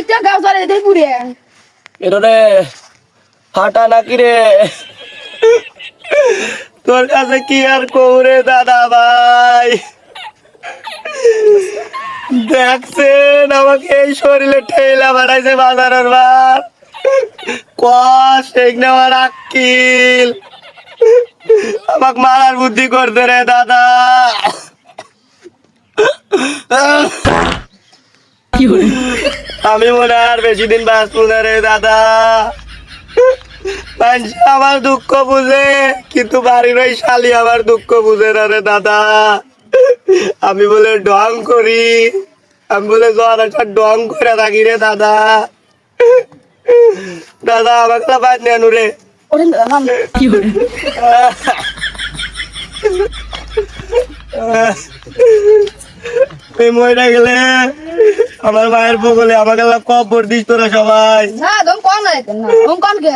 একটা গাও ধরে দেই পুরে এরে ফাটা নাকি রে তোর কাছে কি আর কৌরে দাদা ভাই দেখছেন আমাকে এই শরীরে ঠেলা বাড়াইছে বাজারের বার কষ এক নেওয়ার আক্কিল আমাকে মারার বুদ্ধি করতে রে দাদা আমি মনে হয় আর বেশি দিন বাঁচবো না রে দাদা মানুষ আমার দুঃখ বুঝে কিন্তু বাড়ির ওই শালি আমার দুঃখ বুঝে না রে দাদা আমি বলে ডং করি আমি বলে জ্বর একটা ডং করে থাকি রে দাদা দাদা আমাকে তো বাদ নেন রে ওরে নাম কি হল এই মইটা গেলে আমার মায়ের বগলে আমাকে কবর দিস তোরা সবাই না দম কোন না দম কোন কে